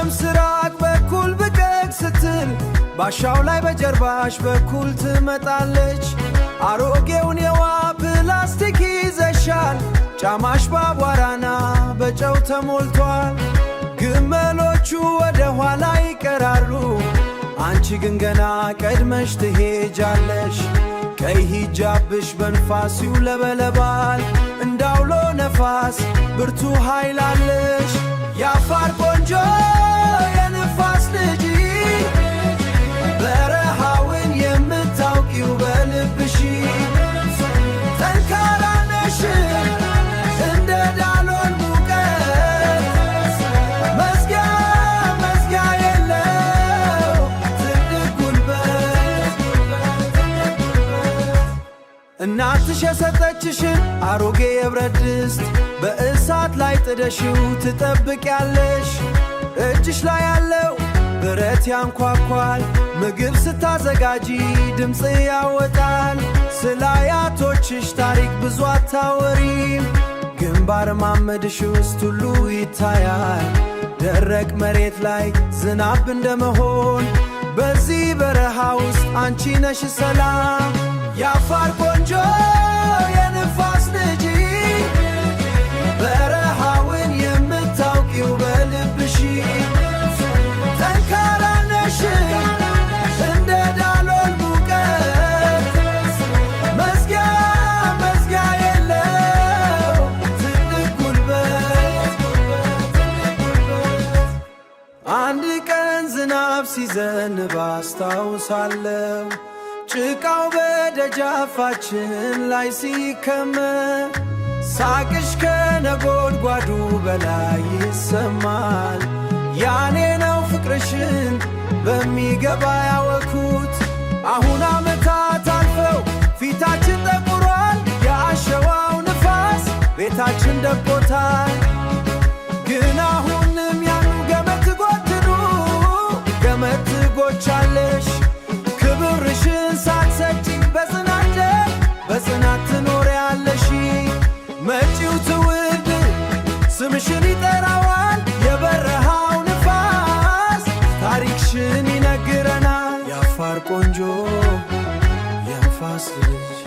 በምስራቅ በኩል ብቀቅ ስትል ባሻው ላይ በጀርባሽ በኩል ትመጣለች። አሮጌውን የዋ ፕላስቲክ ይዘሻል። ጫማሽ ባቧራና በጨው ተሞልቷል። ግመሎቹ ወደ ኋላ ይቀራሉ፣ አንቺ ግን ገና ቀድመሽ ትሄጃለሽ። ቀይ ሂጃብሽ በንፋስ ይውለበለባል፣ እንዳውሎ ነፋስ ብርቱ ኃይል አለሽ። የአፋር ቆንጆ የንፋስ ልጅ በረሃውን የምታውቂው በልብሽ ጠንካራ ነሽ እንደ ዳሎል ሙቀት። መዝጊያ መዝጊያ የለው ትልቅ ጉልበት። እናትሽ የሰጠችሽን አሮጌ የብረት ድስት በእሳት ላይ ጥደሽው ትጠብቂያለሽ። እጅሽ ላይ ያለው ብረት ያንኳኳል፣ ምግብ ስታዘጋጂ ድምፅ ያወጣል። ስለ አያቶችሽ ታሪክ ብዙ አታወሪም፣ ግንባር ማመድሽ ውስጥ ሁሉ ይታያል። ደረቅ መሬት ላይ ዝናብ እንደመሆን በዚህ በረሃ ውስጥ አንቺ ነሽ ሰላም። የአፋር ቆንጆ የንፋስ ልጅ በረሃውን የምታውቂው በልብሽ ጠንካራ ነሽ እንደ ዳሎል ሙቀት። መዝጊያ መዝጊያ የለው ትልቅ ጉልበት። አንድ ቀን ዝናብ ሲዘንብ አስታውሳለሁ፣ ጭቃው በደጃፋችን ላይ ሲከመር ሳቅሽ ከነጎድጓዱ በላይ ይሰማል። ያኔ ነው ፍቅርሽን በሚገባ ያወኩት። አሁን ዓመታት አልፈው ፊታችን ጠቁሯል፣ የአሸዋው ንፋስ ቤታችን ደቆታል። ግን አሁንም ያኑ ገመድ ትጎትኑ ገመድ ትጎቻለሽ። ክብርሽን ሳትሰጪ በጽናት ትኖሪያለሽ። መጪው ትውልድ ስምሽን ይጠራዋል፣ የበረሃው ንፋስ ታሪክሽን ይነግረናል። የአፋር ቆንጆ የንፋስ ልጅ